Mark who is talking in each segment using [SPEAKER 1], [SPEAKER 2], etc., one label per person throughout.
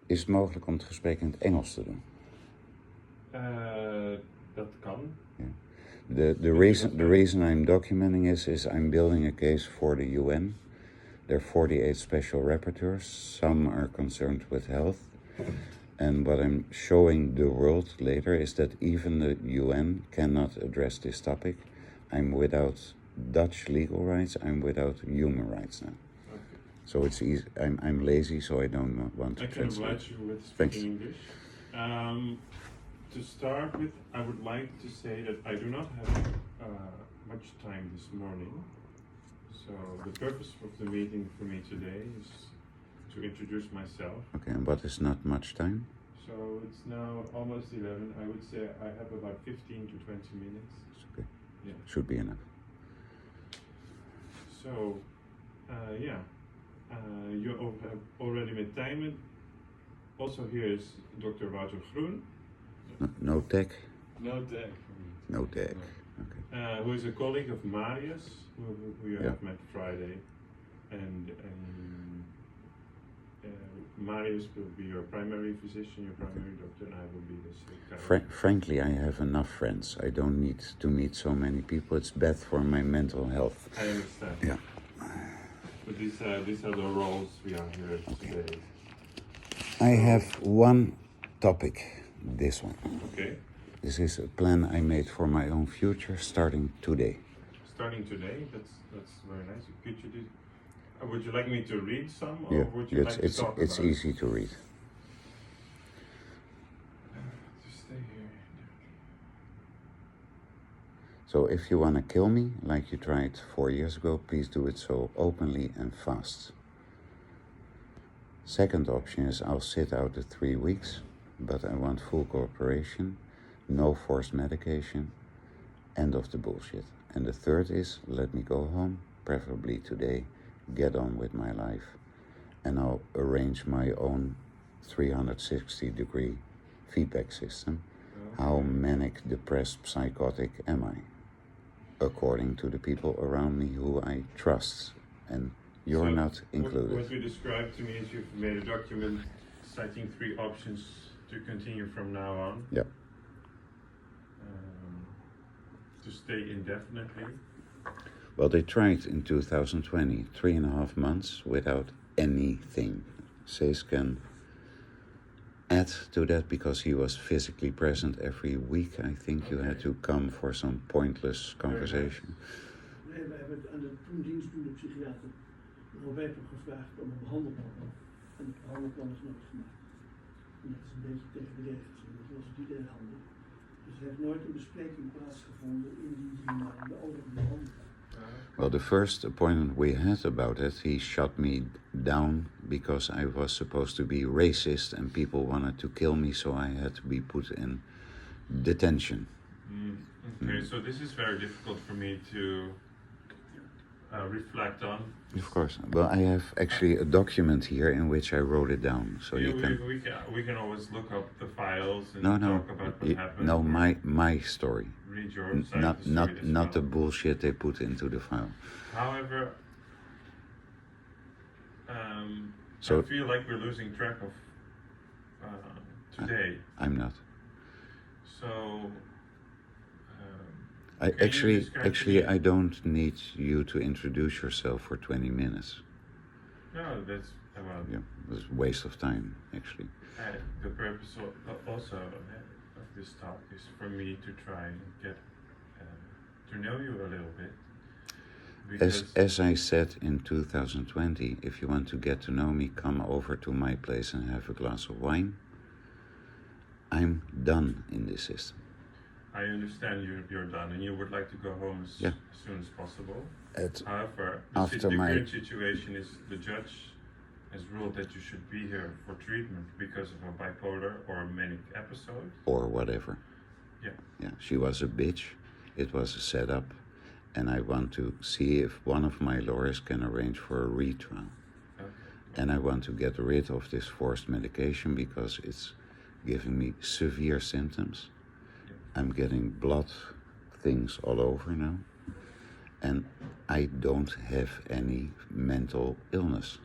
[SPEAKER 1] Is het mogelijk om het gesprek in het Engels te doen?
[SPEAKER 2] Dat kan.
[SPEAKER 1] Yeah. The reason I'm documenting is I'm building a case for the UN. There are 48 special rapporteurs. Some are concerned with health. And what I'm showing the world later is that even the UN cannot address this topic. I'm without Dutch legal rights. I'm without human rights now.
[SPEAKER 2] Okay.
[SPEAKER 1] So it's easy. I'm lazy, so I don't want to translate.
[SPEAKER 2] I can oblige you with speaking English. To start with, I would like to say that I do not have much time this morning. So the purpose of the meeting for me today is to introduce myself.
[SPEAKER 1] Okay, and what is not much time?
[SPEAKER 2] So it's now almost 11. I would say I have about 15 to 20 minutes.
[SPEAKER 1] It's okay.
[SPEAKER 2] Yeah.
[SPEAKER 1] Should be enough.
[SPEAKER 2] So, you have already met Tijmen. Also here is Dr. Wouter Groen.
[SPEAKER 1] No tech?
[SPEAKER 2] No tech.
[SPEAKER 1] No tech.
[SPEAKER 2] No.
[SPEAKER 1] Okay.
[SPEAKER 2] Who is a colleague of Marius, who you have met Friday. And Marius will be your primary physician, your primary doctor, and I will be the psychiatrist.
[SPEAKER 1] Frankly, I have enough friends. I don't need to meet so many people. It's bad for my mental health.
[SPEAKER 2] I understand.
[SPEAKER 1] Yeah.
[SPEAKER 2] But these are the roles we are here today.
[SPEAKER 1] I have one topic, this one.
[SPEAKER 2] Okay.
[SPEAKER 1] This is a plan I made for my own future starting today.
[SPEAKER 2] Starting today? That's very nice. Would you like me to read some, or
[SPEAKER 1] Yeah,
[SPEAKER 2] would you like to talk about it?
[SPEAKER 1] It's easy to read.
[SPEAKER 2] Just stay here.
[SPEAKER 1] So if you want to kill me, like you tried 4 years ago, please do it so openly and fast. Second option is I'll sit out the 3 weeks, but I want full cooperation, no forced medication, end of the bullshit. And the third is let me go home, preferably today, get on with my life, and I'll arrange my own 360-degree feedback system. Okay. How manic, depressed, psychotic am I? According to the people around me who I trust, and you're not included.
[SPEAKER 2] What you described to me is you've made a document citing 3 options to continue from now on.
[SPEAKER 1] Yeah.
[SPEAKER 2] To stay indefinitely.
[SPEAKER 1] Well, they tried in 2020, 3.5 months without anything. Cees can add to that because he was physically present every week. I think you had to come for some pointless conversation.
[SPEAKER 3] Nee, we hebben aan de toen dienstdoende psychiater Roberto gevraagd om een behandelplan. En het behandelplan is nooit gemaakt. En dat is een beetje tegen de regels. En dat was niet erg handig. Dus er heeft nooit een bespreking plaatsgevonden in die 3 maanden over de behandelplan.
[SPEAKER 1] Well, the first appointment we had about it, he shut me down because I was supposed to be racist and people wanted to kill me, so I had to be put in detention.
[SPEAKER 2] Okay, so this is very difficult for me to reflect on.
[SPEAKER 1] Of course. Well, I have actually a document here in which I wrote it down, so
[SPEAKER 2] yeah,
[SPEAKER 1] you can.
[SPEAKER 2] We can always look up the files and
[SPEAKER 1] No,
[SPEAKER 2] talk about what happened.
[SPEAKER 1] No, my story.
[SPEAKER 2] Read your side
[SPEAKER 1] Not
[SPEAKER 2] of the story as well.
[SPEAKER 1] the bullshit they put into the file.
[SPEAKER 2] However,
[SPEAKER 1] So
[SPEAKER 2] I feel like we're losing track of today.
[SPEAKER 1] I'm not.
[SPEAKER 2] So.
[SPEAKER 1] I don't need you to introduce yourself for 20 minutes.
[SPEAKER 2] No, that's well.
[SPEAKER 1] Yeah, it's a waste of time, actually.
[SPEAKER 2] The purpose also of this talk is for me to try and get to know you a little bit.
[SPEAKER 1] As I said in 2020, if you want to get to know me, come over to my place and have a glass of wine. I'm done in this system.
[SPEAKER 2] I understand you're done and you would like to go home as soon as possible. However, the current situation is the judge has ruled that you should be here for treatment because of a bipolar or a manic episode.
[SPEAKER 1] Or whatever. Yeah, she was a bitch. It was a setup. And I want to see if one of my lawyers can arrange for a retrial. Okay. And I want to get rid of this forced medication because it's giving me severe symptoms. I'm getting blood things all over now. And I don't have any mental illness.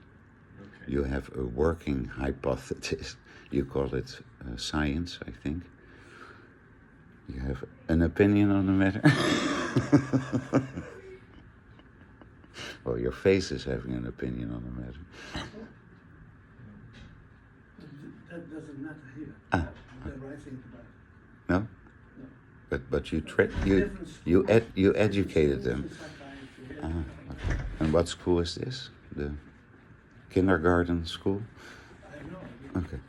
[SPEAKER 1] Okay. You have a working hypothesis You call it science, I think. You have an opinion on the matter? Well, your face is having an opinion on the matter.
[SPEAKER 3] That doesn't matter here.
[SPEAKER 1] Ah.
[SPEAKER 3] Whatever I think about it.
[SPEAKER 1] No?
[SPEAKER 3] No.
[SPEAKER 1] But you educated them. Ah, okay. And what school is this? The kindergarten school?
[SPEAKER 3] I have no idea.
[SPEAKER 1] Okay.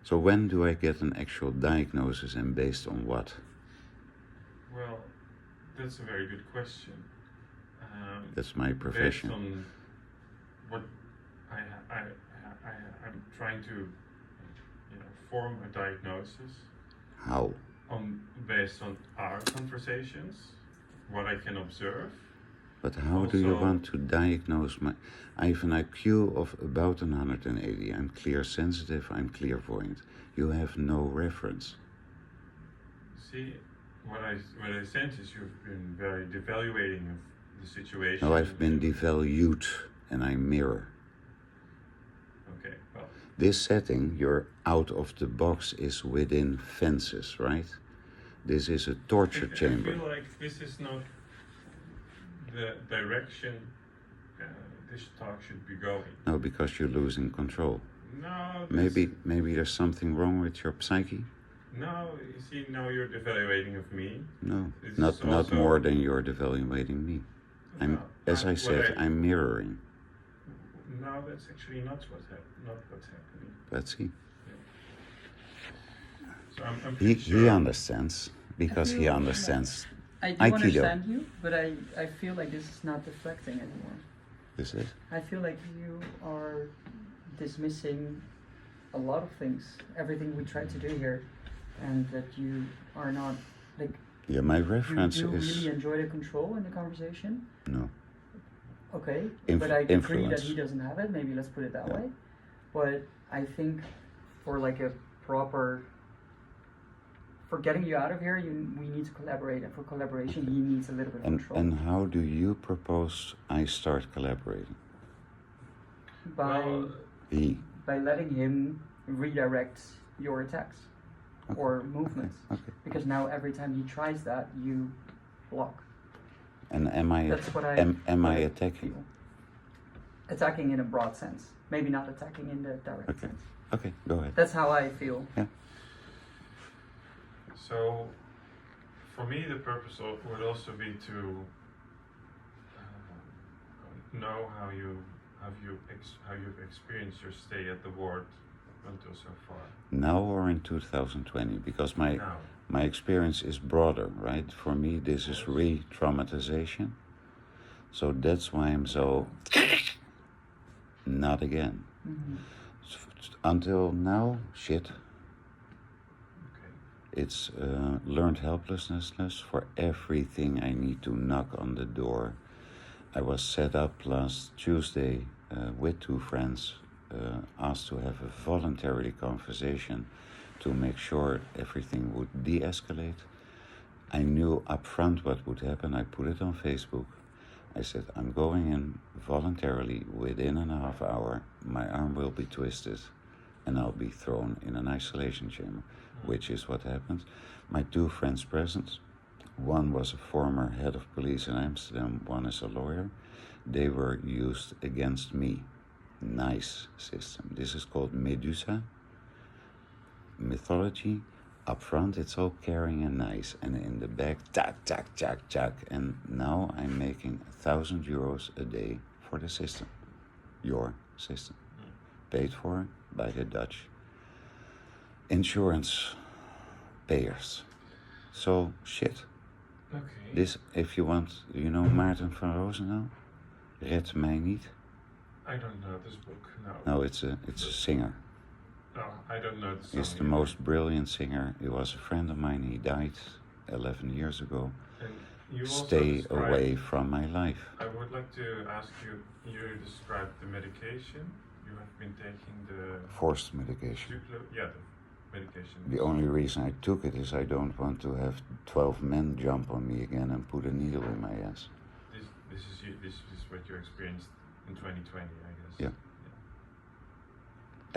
[SPEAKER 1] So when do I get an actual diagnosis and based on what?
[SPEAKER 2] Well, that's a very good question.
[SPEAKER 1] That's my profession.
[SPEAKER 2] Based on what I'm trying to, form a diagnosis.
[SPEAKER 1] How?
[SPEAKER 2] Based on our conversations, what I can observe.
[SPEAKER 1] But how do you
[SPEAKER 2] Also-
[SPEAKER 1] want to diagnose my... I have an IQ of about 180. I'm clear sensitive, I'm clairvoyant. You have no reference.
[SPEAKER 2] See, what I sense is you've been very devaluating of the situation.
[SPEAKER 1] No, I've been devalued and I mirror.
[SPEAKER 2] Okay, well,
[SPEAKER 1] This setting, you're out of the box, is within fences, right? This is a torture chamber.
[SPEAKER 2] I feel like this is not the direction this talk should be going.
[SPEAKER 1] No, because you're losing control.
[SPEAKER 2] No,
[SPEAKER 1] Maybe there's something wrong with your psyche?
[SPEAKER 2] No, you see, now you're devaluating of me.
[SPEAKER 1] No,
[SPEAKER 2] It's
[SPEAKER 1] not
[SPEAKER 2] also-
[SPEAKER 1] more than you're devaluating me. As I said, I'm mirroring.
[SPEAKER 2] No, that's actually not what's happening.
[SPEAKER 1] Let's see.
[SPEAKER 2] So I'm
[SPEAKER 1] He
[SPEAKER 2] pretty sure.
[SPEAKER 1] understands because he understands.
[SPEAKER 4] I do
[SPEAKER 1] Aikido.
[SPEAKER 4] understand you, but I feel like this is not deflecting anymore.
[SPEAKER 1] This is.
[SPEAKER 4] I feel like you are dismissing a lot of things, everything we tried to do here, and that you are not, like,
[SPEAKER 1] Yeah, my
[SPEAKER 4] you
[SPEAKER 1] reference
[SPEAKER 4] do
[SPEAKER 1] is
[SPEAKER 4] really enjoy the control in the conversation.
[SPEAKER 1] no.
[SPEAKER 4] Okay,
[SPEAKER 1] Inf-
[SPEAKER 4] but I agree
[SPEAKER 1] influence.
[SPEAKER 4] that he doesn't have it, maybe let's put it that
[SPEAKER 1] Yeah.
[SPEAKER 4] way. But I think for like a proper, for getting you out of here, we need to collaborate, and for collaboration, he needs a little bit of control.
[SPEAKER 1] And how do you propose I start collaborating?
[SPEAKER 2] Well,
[SPEAKER 4] by letting him redirect your attacks
[SPEAKER 1] Okay,
[SPEAKER 4] or movements.
[SPEAKER 1] Okay.
[SPEAKER 4] Because now every time he tries that, you block.
[SPEAKER 1] And am I
[SPEAKER 4] That's what I
[SPEAKER 1] am I attacking?
[SPEAKER 4] feel. Attacking in a broad sense. Maybe not attacking in the direct
[SPEAKER 1] Okay.
[SPEAKER 4] sense.
[SPEAKER 1] Okay, go ahead.
[SPEAKER 4] That's how I feel.
[SPEAKER 2] So, for me, the purpose would also be to know how you've experienced your stay at the ward until so far.
[SPEAKER 1] Now or in 2020? Because my
[SPEAKER 2] Now,
[SPEAKER 1] my experience is broader, right? For me, this is re-traumatization. So that's why I'm so not again.
[SPEAKER 4] Mhm.
[SPEAKER 1] Until now, shit.
[SPEAKER 2] okay.
[SPEAKER 1] It's learned helplessness for everything. I need to knock on the door. I was set up last Tuesday with two friends, asked to have a voluntary conversation to make sure everything would de-escalate. I knew up front what would happen. I put it on Facebook. I said, I'm going in voluntarily within an half hour. My arm will be twisted and I'll be thrown in an isolation chamber, which is what happened. My two friends present, one was a former head of police in Amsterdam, one is a lawyer. They were used against me. Nice system. This is called Medusa. Mythology. Up front, it's all caring and nice, and in the back, tack, tack, tack, tack. And now I'm making €1,000 a day for the system, your system, paid for by the Dutch insurance payers. So shit.
[SPEAKER 2] Okay.
[SPEAKER 1] This, if you want, you know Maarten van Roosendaal? Red mij niet.
[SPEAKER 2] I don't know this book. No.
[SPEAKER 1] No, it's a singer.
[SPEAKER 2] No, I don't know this.
[SPEAKER 1] He's the most brilliant singer. He was a friend of mine. He died 11 years ago.
[SPEAKER 2] And you also
[SPEAKER 1] Stay
[SPEAKER 2] described-
[SPEAKER 1] away from my life.
[SPEAKER 2] I would like to ask you. You described the medication. You have been taking the
[SPEAKER 1] Forced medication.
[SPEAKER 2] the medication.
[SPEAKER 1] The only reason I took it is I don't want to have 12 men jump on me again and put a needle in my ass.
[SPEAKER 2] This is what you experienced in 2020, I guess.
[SPEAKER 1] Yeah.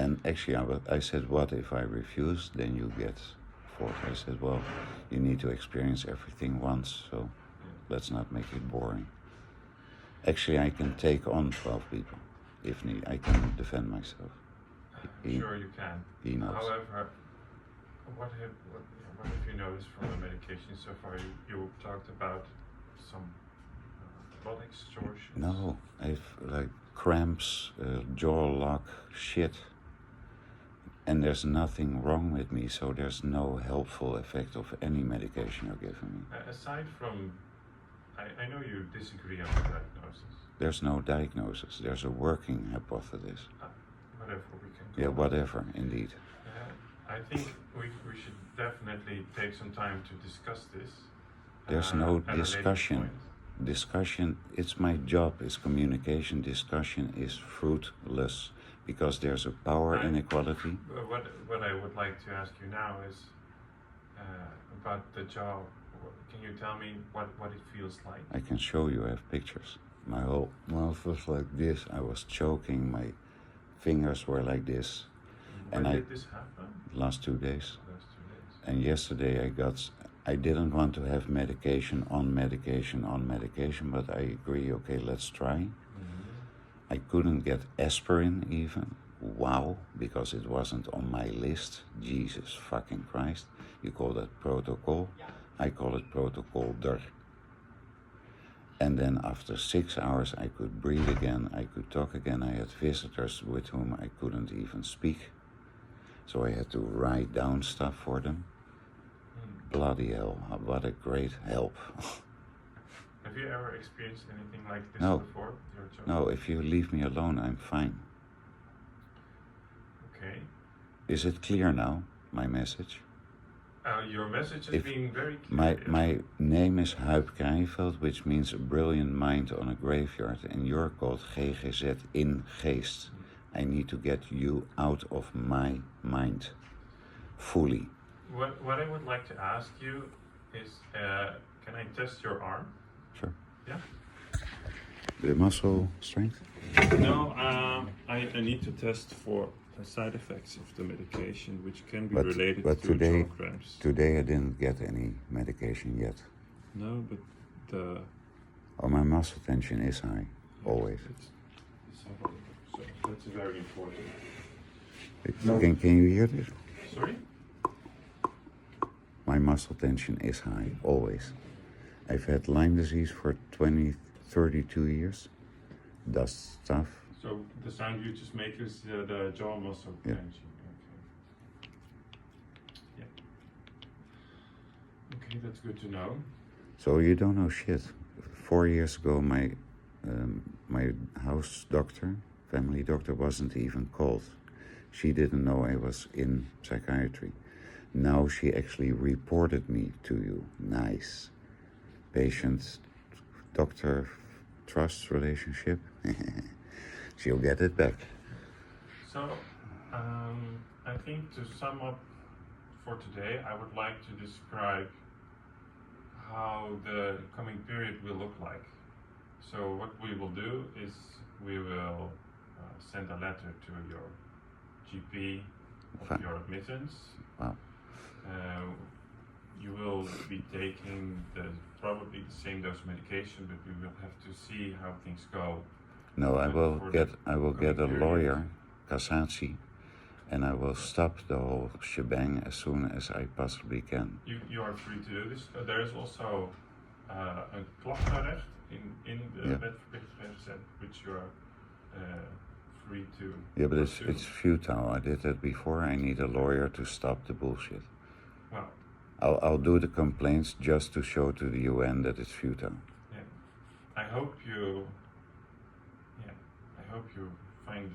[SPEAKER 1] And actually, I said, what if I refuse? Then you get forced. I said, well, you need to experience everything once, so let's not make it boring. Actually, I can take on 12 people if need. I can defend myself.
[SPEAKER 2] I'm sure you can.
[SPEAKER 1] He knows.
[SPEAKER 2] However, what have you noticed from the medication so far? You talked about some body extortions.
[SPEAKER 1] No, I've like cramps, jaw lock, shit. And there's nothing wrong with me, so there's no helpful effect of any medication you're giving me.
[SPEAKER 2] Aside from, I know you disagree on the diagnosis.
[SPEAKER 1] There's no diagnosis. There's a working hypothesis.
[SPEAKER 2] Whatever we can call
[SPEAKER 1] Yeah,
[SPEAKER 2] it.
[SPEAKER 1] whatever, indeed.
[SPEAKER 2] I think we should definitely take some time to discuss this.
[SPEAKER 1] There's no
[SPEAKER 2] at a later
[SPEAKER 1] discussion.
[SPEAKER 2] point.
[SPEAKER 1] Discussion, it's my job, is communication. Discussion is fruitless because there's a power inequality.
[SPEAKER 2] What I would like to ask you now is about the jaw. Can you tell me what it feels like?
[SPEAKER 1] I can show you, I have pictures. My whole mouth was like this. I was choking, my fingers were like this.
[SPEAKER 2] When
[SPEAKER 1] And
[SPEAKER 2] did this happen?
[SPEAKER 1] last 2 days.
[SPEAKER 2] Last 2 days.
[SPEAKER 1] And yesterday I didn't want to have medication on medication on medication, but I agree, okay, let's try. I couldn't get aspirin even. Wow, because it wasn't on my list. Jesus fucking Christ. You call that protocol. I call it protocol der. And then after 6 hours I could breathe again, I could talk again. I had visitors with whom I couldn't even speak. So I had to write down stuff for them. Bloody hell, what a great help.
[SPEAKER 2] Have you ever experienced anything like this
[SPEAKER 1] No.
[SPEAKER 2] before? Your job?
[SPEAKER 1] No, if you leave me alone, I'm fine.
[SPEAKER 2] Okay.
[SPEAKER 1] Is it clear now, my message?
[SPEAKER 2] Your message is
[SPEAKER 1] If
[SPEAKER 2] being very clear.
[SPEAKER 1] My name is Huip Krijveld, which means a brilliant mind on a graveyard, and you're called GGZ in Geest. I need to get you out of my mind, fully.
[SPEAKER 2] What I would like to ask you is, can I test your arm?
[SPEAKER 1] Sure.
[SPEAKER 2] Yeah.
[SPEAKER 1] The muscle strength?
[SPEAKER 2] No, I need to test for side effects of the medication, which can be related
[SPEAKER 1] but
[SPEAKER 2] to
[SPEAKER 1] today,
[SPEAKER 2] jaw cramps.
[SPEAKER 1] Today I didn't get any medication yet.
[SPEAKER 2] No, but the
[SPEAKER 1] My muscle tension is high, always.
[SPEAKER 2] so that's very important.
[SPEAKER 1] Can you hear this?
[SPEAKER 2] Sorry?
[SPEAKER 1] My muscle tension is high, always. I've had Lyme disease for 32 years. Dust stuff.
[SPEAKER 2] So the sound you just make is the jaw muscle
[SPEAKER 1] Yeah.
[SPEAKER 2] tension. Okay. Yeah. Okay, that's good to know.
[SPEAKER 1] So you don't know shit. 4 years ago, my house doctor, family doctor, wasn't even called. She didn't know I was in psychiatry. Now she actually reported me to you. Nice. Patient-doctor trust relationship. She'll get it back.
[SPEAKER 2] So, I think to sum up for today, I would like to describe how the coming period will look like. So what we will do is we will send a letter to your GP of
[SPEAKER 1] Fine.
[SPEAKER 2] your admittance.
[SPEAKER 1] Wow.
[SPEAKER 2] You will be taking probably the same dose medication, but we will have to see how things go.
[SPEAKER 1] No, I will
[SPEAKER 2] For
[SPEAKER 1] get
[SPEAKER 2] the
[SPEAKER 1] a
[SPEAKER 2] period.
[SPEAKER 1] lawyer, cassatie, and I will stop the whole shebang as soon as I possibly can.
[SPEAKER 2] You are free to do this. There is also een klachtenrecht in the
[SPEAKER 1] Yeah.
[SPEAKER 2] wetverplichtingswet, which you are free to
[SPEAKER 1] Yeah, but
[SPEAKER 2] pursue.
[SPEAKER 1] it's futile. I did that before. I need a lawyer to stop the bullshit.
[SPEAKER 2] Well,
[SPEAKER 1] I'll do the complaints just to show to the UN that it's futile.
[SPEAKER 2] yeah. I hope you find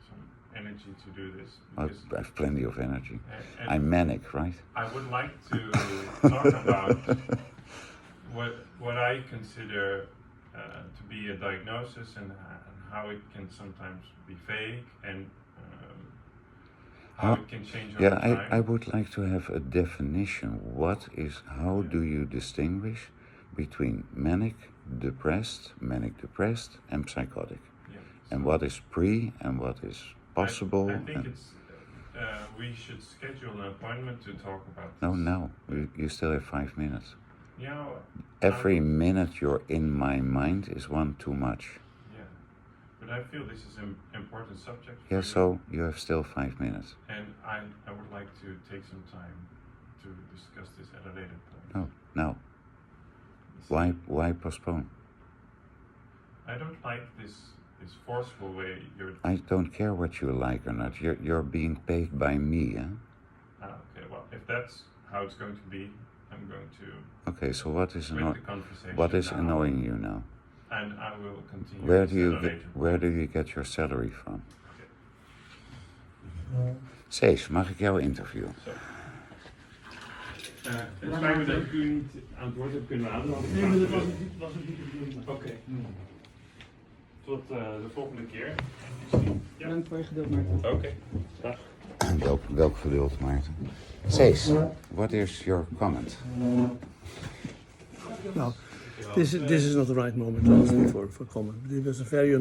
[SPEAKER 2] some energy to do this. Because,
[SPEAKER 1] I have plenty of energy.
[SPEAKER 2] and
[SPEAKER 1] I'm manic, right?
[SPEAKER 2] I would like to talk about what I consider to be a diagnosis and how it can sometimes be fake and how it can change over
[SPEAKER 1] Yeah,
[SPEAKER 2] time.
[SPEAKER 1] I would like to have a definition. How do you distinguish between manic, depressed, manic depressed, and psychotic.
[SPEAKER 2] Yeah.
[SPEAKER 1] And what is pre and what is possible.
[SPEAKER 2] I think
[SPEAKER 1] and
[SPEAKER 2] it's. We should schedule an appointment to talk about this.
[SPEAKER 1] no, you still have 5 minutes.
[SPEAKER 2] Yeah.
[SPEAKER 1] Every minute you're in my mind is one too much.
[SPEAKER 2] Yeah. But I feel this is an important subject. For
[SPEAKER 1] Yeah,
[SPEAKER 2] you.
[SPEAKER 1] so you have still 5 minutes.
[SPEAKER 2] And I would like to take some time to discuss this at a later point.
[SPEAKER 1] No. Why postpone?
[SPEAKER 2] I don't like this forceful way you're.
[SPEAKER 1] I don't care what you like or not. You're being paid by me, huh?
[SPEAKER 2] Okay, well, if that's how it's going to be, I'm going to
[SPEAKER 1] Okay, so what is
[SPEAKER 2] quit the conversation.
[SPEAKER 1] what is
[SPEAKER 2] now,
[SPEAKER 1] annoying you now?
[SPEAKER 2] And I will continue.
[SPEAKER 1] Where
[SPEAKER 2] this
[SPEAKER 1] do you
[SPEAKER 2] at a
[SPEAKER 1] get,
[SPEAKER 2] later
[SPEAKER 1] where
[SPEAKER 2] point.
[SPEAKER 1] do you get your salary from?
[SPEAKER 2] Okay.
[SPEAKER 1] Cees, mag ik jou interviewen?
[SPEAKER 2] Zo. Het spijt me dat ik u niet aan het woord heb kunnen laten. Want ik
[SPEAKER 3] Nee,
[SPEAKER 2] graag
[SPEAKER 3] maar dat
[SPEAKER 2] wil.
[SPEAKER 3] was het niet de bedoeling.
[SPEAKER 2] Oké. Tot de volgende keer. Ja.
[SPEAKER 4] Bedankt voor je geduld, Maarten.
[SPEAKER 2] Oké. Dag.
[SPEAKER 1] Welk geduld, Maarten. Cees, what is your comment?
[SPEAKER 3] No, this is not the right moment, honestly, for comment. It was a very